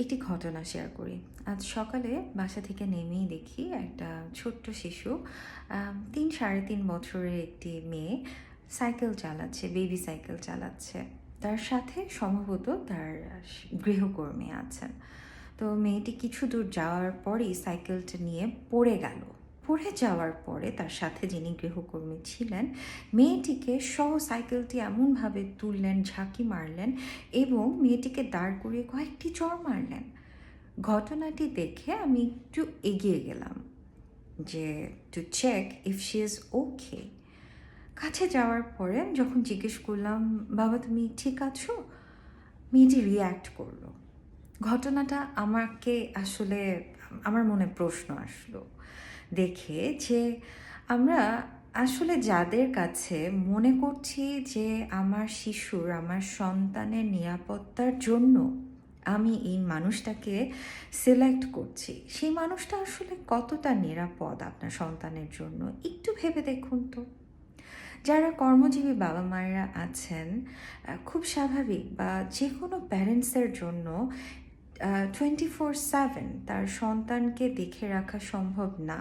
একটি ঘটনা শেয়ার করি। আজ সকালে বাসা থেকে নেমেই দেখি একটা ছোট্ট শিশু ৩ সাড়ে ৩ বছরের একটি মেয়ে সাইকেল চালাচ্ছে, বেবি সাইকেল চালাচ্ছে। তার সাথে সম্ভবত তার গৃহকর্মী আছেন। তো মেয়েটি কিছু দূর যাওয়ার পরেই সাইকেলটা নিয়ে পড়ে গেল। পড়ে যাওয়ার পরে তার সাথে যিনি গৃহকর্মী ছিলেন, মেয়েটিকে সহ সাইকেলটি এমনভাবে তুললেন, ঝাঁকি মারলেন এবং মেয়েটিকে দাঁড় করিয়ে কয়েকটি চড় মারলেন। ঘটনাটি দেখে আমি একটু এগিয়ে গেলাম যে to check if she is okay. কাছে যাওয়ার পরে যখন জিজ্ঞেস করলাম, বাবা তুমি ঠিক আছো, মেয়েটি রিয়্যাক্ট করলো। ঘটনাটা আমাকে আসলে আমার মনে প্রশ্ন আসলো দেখে যে আমরা আসলে যাদের কাছে মনে করছি যে আমার শিশুর, আমার সন্তানের নিরাপত্তার জন্য আমি এই মানুষটাকে সিলেক্ট করছি, সেই মানুষটা আসলে কতটা নিরাপদ আপনার সন্তানের জন্য একটু ভেবে দেখুন তো। যারা কর্মজীবী বাবা মায়েরা আছেন, খুব স্বাভাবিক, বা যে কোনো প্যারেন্টসের জন্য 24/7 তার সন্তানকে দেখে রাখা সম্ভব না।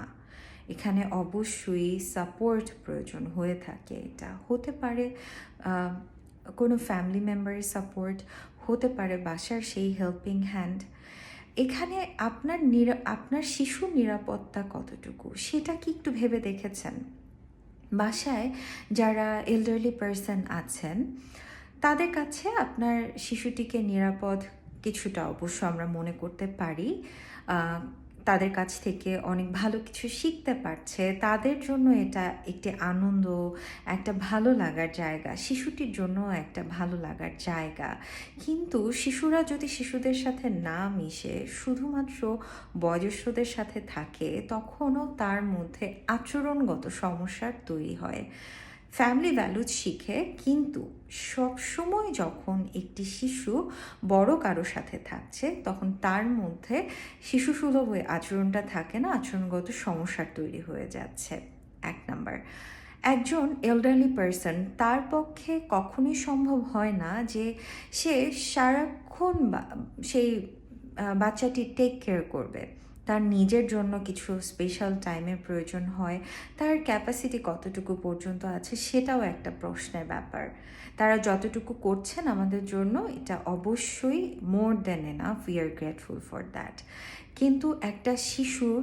এখানে অবশ্যই সাপোর্ট প্রয়োজন হয়ে থাকে। এটা হতে পারে কোনো ফ্যামিলি মেম্বারের সাপোর্ট, হতে পারে বাসার সেই হেল্পিং হ্যান্ড। এখানে আপনার শিশুর নিরাপত্তা কতটুকু সেটা কি একটু ভেবে দেখেছেন? বাসায় যারা এল্ডারলি পার্সন আছেন, তাদের কাছে আপনার শিশুটিকে নিরাপদ কিছুটা অবশ্য আমরা মনে করতে পারি। তাদের কাছ থেকে অনেক ভালো কিছু শিখতে পারছে, তাদের জন্য এটা একটি আনন্দ, একটা ভালো লাগার জায়গা, শিশুটির জন্য একটা ভালো লাগার জায়গা। কিন্তু শিশুরা যদি শিশুদের সাথে না মিশে শুধুমাত্র বয়স্কদের সাথে থাকে, তখনও তার মধ্যে আচরণগত সমস্যার তৈরি হয়। ফ্যামিলি ভ্যালুজ শিখে, কিন্তু সবসময় যখন একটি শিশু বড় কারো সাথে থাকছে, তখন তার মধ্যে শিশুসুলভ ওই আচরণটা থাকে না, আচরণগত সমস্যার তৈরি হয়ে যাচ্ছে। 1 নাম্বার, একজন এল্ডারলি পার্সন, তার পক্ষে কখনোই সম্ভব হয় না যে সে সারাক্ষণ সেই বাচ্চাটি টেক কেয়ার করবে। তার নিজের জন্য কিছু স্পেশাল টাইমের প্রয়োজন হয়। তার ক্যাপাসিটি কতটুকু পর্যন্ত আছে সেটাও একটা প্রশ্নের ব্যাপার। তারা যতটুকু করছেন আমাদের জন্য, এটা অবশ্যই more than enough, we are grateful for that. কিন্তু একটা শিশুর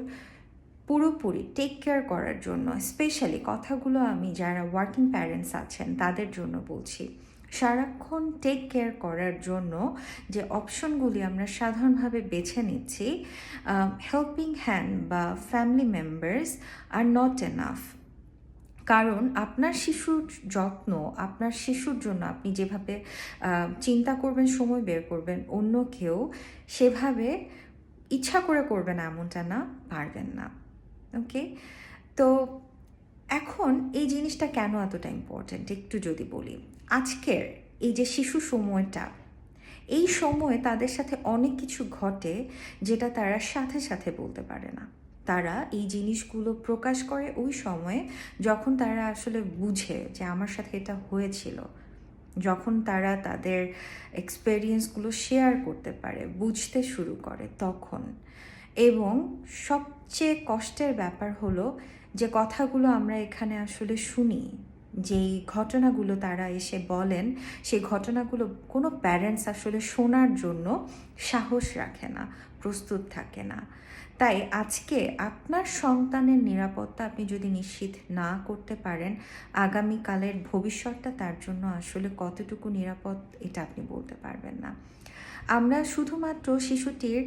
পুরোপুরি টেক কেয়ার করার জন্য, স্পেশালি কথাগুলো আমি যারা ওয়ার্কিং প্যারেন্টস আছেন তাদের জন্য বলছি, সারাক্ষণ টেক কেয়ার করার জন্য যে অপশনগুলি আমরা সাধারণভাবে বেছে নিচ্ছি, হেল্পিং হ্যান্ড বা family members are not enough. কারণ আপনার শিশুর যত্ন, আপনার শিশুর জন্য আপনি যেভাবে চিন্তা করবেন, সময় বের করবেন, অন্য কেউ সেভাবে ইচ্ছা করে করবেন এমনটা না, পারবেন না। ওকে, তো এখন এই জিনিসটা কেন এতটা ইম্পর্ট্যান্ট একটু যদি বলি। আজকের এই যে শিশু সময়টা, এই সময়ে তাদের সাথে অনেক কিছু ঘটে যেটা তারা সাথে সাথে বলতে পারে না। তারা এই জিনিসগুলো প্রকাশ করে ওই সময়ে যখন তারা আসলে বুঝে যে আমার সাথে এটা হয়েছিল, যখন তারা তাদের এক্সপেরিয়েন্সগুলো শেয়ার করতে পারে, বুঝতে শুরু করে তখন। এবং সবচেয়ে কষ্টের ব্যাপার হলো যে কথাগুলো আমরা এখানে আসলে শুনি, যেই ঘটনাগুলো তারা এসে বলেন, সেই ঘটনাগুলো কোনো প্যারেন্টস আসলে শোনার জন্য সাহস রাখে না, প্রস্তুত থাকে না। তাই আজকে আপনার সন্তানের নিরাপত্তা আপনি যদি নিশ্চিত না করতে পারেন, আগামীকালের ভবিষ্যৎটা তার জন্য আসলে কতটুকু নিরাপদ এটা আপনি বলতে পারবেন না। আমরা শুধুমাত্র শিশুটির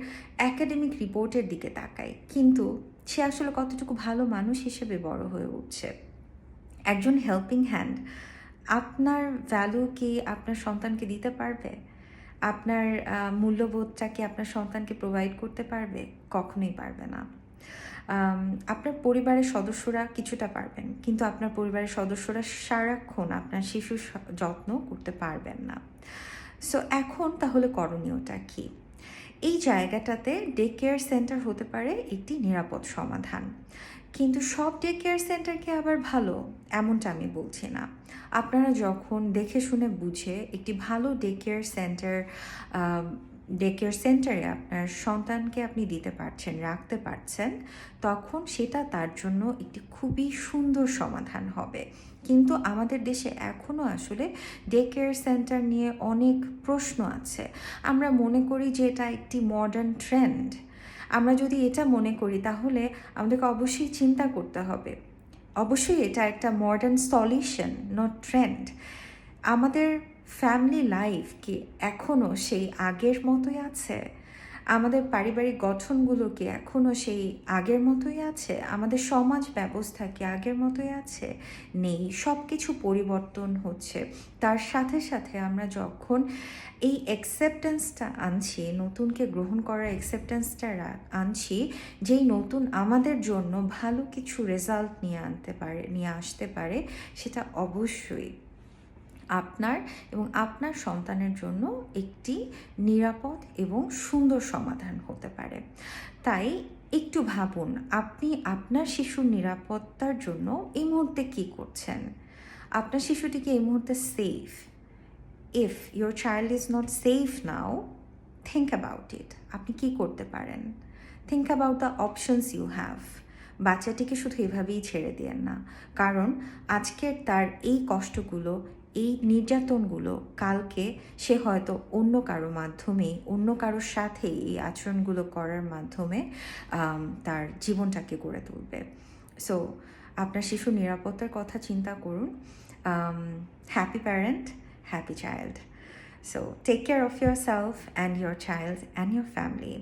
একাডেমিক রিপোর্টের দিকে তাকাই, কিন্তু সে আসলে কতটুকু ভালো মানুষ হিসেবে বড় হয়ে উঠছে। একজন হেল্পিং হ্যান্ড আপনার ভ্যালু কি আপনার সন্তানকে দিতে পারবে? আপনার মূল্যবোধটা কি আপনার সন্তানকে প্রোভাইড করতে পারবে? কখনোই পারবে না। আপনার পরিবারের সদস্যরা কিছুটা পারবেন, কিন্তু আপনার পরিবারের সদস্যরা সারাক্ষণ আপনার শিশুর যত্ন করতে পারবেন না। সো এখন তাহলে করণীয়টা কি? এই জায়গাটাতে ডে কেয়ার সেন্টার হতে পারে একটি নিরাপদ সমাধান, কিন্তু সব ডে কেয়ার সেন্টারকে আবার ভালো এমনটা আমি বলছি না। আপনারা যখন দেখে শুনে বুঝে একটি ভালো day care centre day care সেন্টারে আপনার সন্তানকে আপনি দিতে পারছেন, রাখতে পারছেন, তখন সেটা তার জন্য একটি খুবই সুন্দর সমাধান হবে। কিন্তু আমাদের দেশে এখনও আসলে ডে কেয়ার সেন্টার নিয়ে অনেক প্রশ্ন আছে। আমরা মনে করি যে এটা একটি মডার্ন ট্রেন্ড। আমরা যদি এটা মনে করি তাহলে আমাদেরকে অবশ্যই চিন্তা করতে হবে। অবশ্যই এটা একটা মডার্ন সলিউশন, নট ট্রেন্ড। আমাদের ফ্যামিলি লাইফ কি এখনও সেই আগের মতোই আছে? আমাদের পারিবারিক গঠনগুলো কি এখনও সেই আগের মতোই আছে? আমাদের সমাজ ব্যবস্থা কি আগের মতোই আছে? নেই, সব কিছু পরিবর্তন হচ্ছে। তার সাথে সাথে আমরা যখন এই অ্যাকসেপ্টেন্সটা আনছি, নতুনকে গ্রহণ করার অ্যাকসেপ্টেন্সটা আনছি, যেই নতুন আমাদের জন্য ভালো কিছু রেজাল্ট নিয়ে আসতে পারে, সেটা অবশ্যই আপনার এবং আপনার সন্তানের জন্য একটি নিরাপদ এবং সুন্দর সমাধান হতে পারে। তাই একটু ভাবুন, আপনি আপনার শিশুর নিরাপত্তার জন্য এই মুহূর্তে কী করছেন? আপনার শিশুটি কি এই মুহূর্তে safe? If your child is not safe now, think about it. আপনি কী করতে পারেন? Think about the options you have. বাচ্চাটিকে শুধু এভাবেই ছেড়ে দিয়েন না, কারণ আজকের তার এই কষ্টগুলো, এই নির্যাতনগুলো কালকে সে হয়তো অন্য কারো মাধ্যমেই, অন্য কারোর সাথেই এই আচরণগুলো করার মাধ্যমে তার জীবনটাকে গড়ে তুলবে। সো আপনার শিশুর নিরাপত্তার কথা চিন্তা করুন। Happy parent, happy child. So take care of yourself and your child and your family.